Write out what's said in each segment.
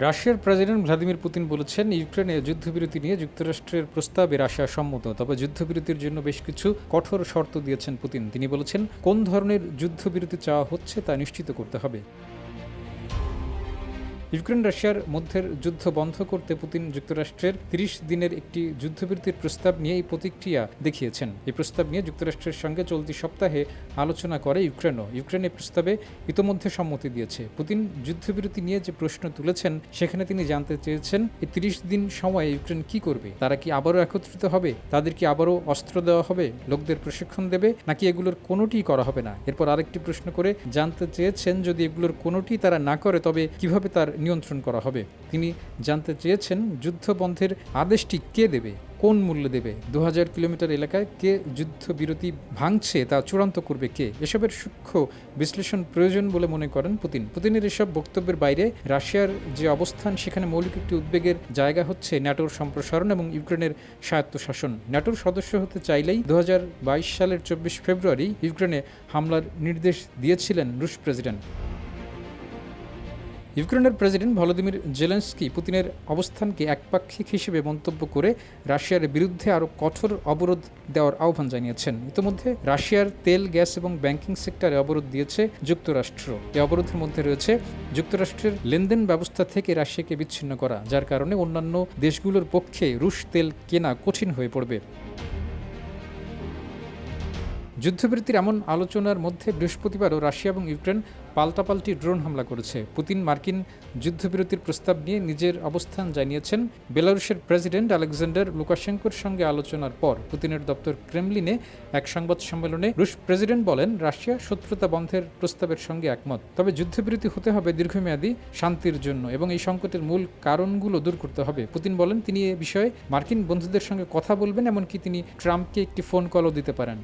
রাশিয়ার president Vladimir Putin বলেছেন, ইউক্রেনে যুদ্ধবিরতি নিয়ে যুক্তরাষ্ট্রের প্রস্তাবে রাশিয়া সম্মত, তবে যুদ্ধবিরতির জন্য বেশ কিছু কঠোর শর্ত দিয়েছেন পুতিন। তিনি বলেছেন, কোন ধরনের যুদ্ধবিরতি চাওয়া হচ্ছে তা নিশ্চিত করতে হবে। ইউক্রেন রাশিয়ার মধ্যের যুদ্ধ বন্ধ করতে পুতিন যুক্তরাষ্ট্রের ৩০ দিনের একটি যুদ্ধবিরতির প্রস্তাব নিয়ে এই প্রতিক্রিয়া দেখিয়েছেন। এই প্রস্তাব নিয়ে যুক্তরাষ্ট্রের সঙ্গে চলতি সপ্তাহে আলোচনা করে ইউক্রেনও। ইউক্রেন এই প্রস্তাবে ইতোমধ্যে সম্মতি দিয়েছে। পুতিন যুদ্ধবিরতি নিয়ে যে প্রশ্ন তুলেছেন, সেখানে তিনি জানতে চেয়েছেন, এই ৩০ দিন সময়ে ইউক্রেন কি করবে? তারা কি আবারও একত্রিত হবে? তাদের কি আবারও অস্ত্র দেওয়া হবে? লোকদের প্রশিক্ষণ দেবে? নাকি এগুলোর কোনোটিই করা হবে না? এরপর আরেকটি প্রশ্ন করে জানতে চেয়েছেন, যদি এগুলোর কোনোটি তারা না করে তবে কিভাবে তার নিয়ন্ত্রণ করা হবে। তিনি জানতে চেয়েছেন, যুদ্ধ বন্ধের আদেশটি কে দেবে, কোন মূল্যে দেবে, ২০০০ কিলোমিটার এলাকায় কে যুদ্ধবিরতি ভাঙছে তা চূড়ান্ত করবে কে। এসবের সূক্ষ্ম বিশ্লেষণ প্রয়োজন বলে মনে করেন পুতিন। পুতিনের এসব বক্তব্যের বাইরে রাশিয়ার যে অবস্থান, সেখানে মৌলিক একটি উদ্বেগের জায়গা হচ্ছে ন্যাটোর সম্প্রসারণ এবং ইউক্রেনের স্বায়ত্তশাসন। ন্যাটোর সদস্য হতে চাইলেই ২০২২ সালের ২৪ ফেব্রুয়ারি ইউক্রেনে হামলার নির্দেশ দিয়েছিলেন রুশ প্রেসিডেন্ট। ইউক্রেনের প্রেসিডেন্ট ভলোদিমির জেলেনস্কি পুতিনের অবস্থানকে একপাক্ষিক হিসেবে মন্তব্য করে রাশিয়ার বিরুদ্ধে আরও কঠোর অবরোধ দেওয়ার আহ্বান জানিয়েছেন। ইতিমধ্যে রাশিয়ার তেল, গ্যাস এবং ব্যাংকিং সেক্টরে অবরোধ দিয়েছে যুক্তরাষ্ট্র। এই অবরোধের মধ্যে রয়েছে যুক্তরাষ্ট্রের লেনদেন ব্যবস্থা থেকে রাশিয়াকে বিচ্ছিন্ন করা, যার কারণে অন্যান্য দেশগুলোর পক্ষে রুশ তেল কেনা কঠিন হয়ে পড়বে। যুদ্ধবিরতির এমন আলোচনার মধ্যে বৃহস্পতিবারও রাশিয়া এবং ইউক্রেন পাল্টাপাল্টি ড্রোন হামলা করেছে। পুতিন মার্কিন যুদ্ধবিরতির প্রস্তাব নিয়ে নিজের অবস্থান জানিয়েছেন বেলারুশের প্রেসিডেন্ট আলেকজান্ডার লুকাশেঙ্কোর সঙ্গে আলোচনার পর। পুতিনের দপ্তর ক্রেমলিনে এক সংবাদ সম্মেলনে রুশ প্রেসিডেন্ট বলেন, রাশিয়া শত্রুতা বন্ধের প্রস্তাবের সঙ্গে একমত, তবে যুদ্ধবিরতি হতে হবে দীর্ঘমেয়াদী শান্তির জন্য এবং এই সংকটের মূল কারণগুলো দূর করতে হবে। পুতিন বলেন, তিনি এ বিষয়ে মার্কিন বন্ধুদের সঙ্গে কথা বলবেন, এমনকি তিনি ট্রাম্পকে একটি ফোন কলও দিতে পারেন।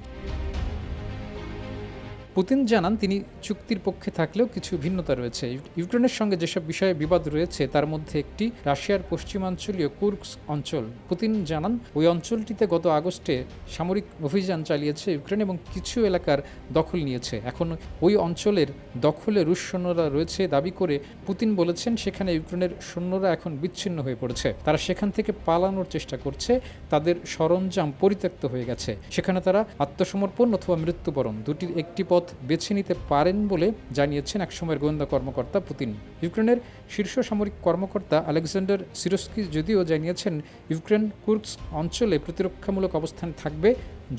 পুতিন জানান, তিনি চুক্তির পক্ষে থাকলেও কিছু ভিন্নতা রয়েছে। ইউক্রেনের সঙ্গে যেসব বিষয়ে বিবাদ রয়েছে তার মধ্যে একটি রাশিয়ার পশ্চিমাঞ্চলীয় কুর্স্ক অঞ্চল। পুতিন জানান, ওই অঞ্চলটিতে গত আগস্টে সামরিক অভিযান চালিয়েছে ইউক্রেন এবং কিছু এলাকার দখল নিয়েছে। এখন ওই অঞ্চলের দখলে রুশ সৈন্যরা রয়েছে দাবি করে পুতিন বলেছেন, সেখানে ইউক্রেনের সৈন্যরা এখন বিচ্ছিন্ন হয়ে পড়েছে। তারা সেখান থেকে পালানোর চেষ্টা করছে, তাদের সরঞ্জাম পরিত্যক্ত হয়ে গেছে। সেখানে তারা আত্মসমর্পণ অথবা মৃত্যুবরণ, দুটির একটি পথ বেছে নিতে পারেন বলে জানিয়েছেন একসময়ের গোয়েন্দা কর্মকর্তা পুতিন। ইউক্রেনের শীর্ষ সামরিক কর্মকর্তা আলেকজান্ডার সিরস্কি যদিও জানিয়েছেন, ইউক্রেন কুর্স্ক অঞ্চলে প্রতিরক্ষামূলক অবস্থান থাকবে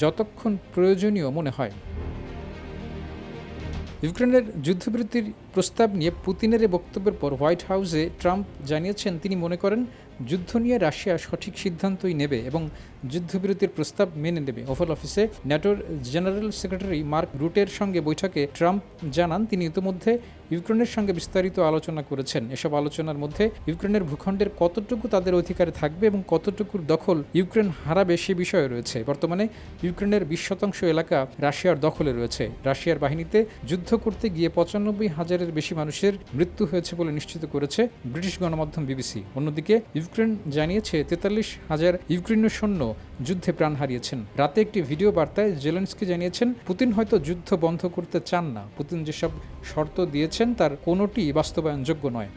যতক্ষণ প্রয়োজনীয় মনে হয়। ইউক্রেনের যুদ্ধবিরতির প্রস্তাব নিয়ে পুতিনের এই বক্তব্যের পর হোয়াইট হাউসে ট্রাম্প জানিয়েছেন, তিনি মনে করেন যুদ্ধ নিয়ে রাশিয়া সঠিক সিদ্ধান্তই নেবে এবং যুদ্ধবিরতির প্রস্তাব মেনে নেবে। ওভাল অফিসে ন্যাটোর জেনারেল সেক্রেটারি মার্ক রুটের সঙ্গে বৈঠকে ট্রাম্প জানান, তিনি ইতিমধ্যে ইউক্রেনের সঙ্গে বিস্তারিত আলোচনা করেছেন। এসব আলোচনার মধ্যে ইউক্রেনের ভূখণ্ডের কতটুকু তাদের অধিকারে থাকবে এবং কতটুকুর দখল ইউক্রেন হারাবে সে বিষয়ে রয়েছে। বর্তমানে ইউক্রেনের ২০% এলাকা রাশিয়ার দখলে রয়েছে। রাশিয়ার বাহিনীতে যুদ্ধ করতে গিয়ে ৯৫,০০০-এর বেশি মানুষের মৃত্যু হয়েছে বলে নিশ্চিত করেছে ব্রিটিশ গণমাধ্যম বিবিসি। অন্যদিকে ইউক্রেন জানিয়েছে ৪৩,০০০ ইউক্রেনীয় সৈন্য যুদ্ধে প্রাণ হারিয়েছেন। রাতে একটি ভিডিও বার্তায় জেলেনস্কি জানিয়েছেন, পুতিন হয়তো যুদ্ধ বন্ধ করতে চান না। পুতিন যেসব শর্ত দিয়েছেন তার কোনোটি বাস্তবায়নযোগ্য নয়।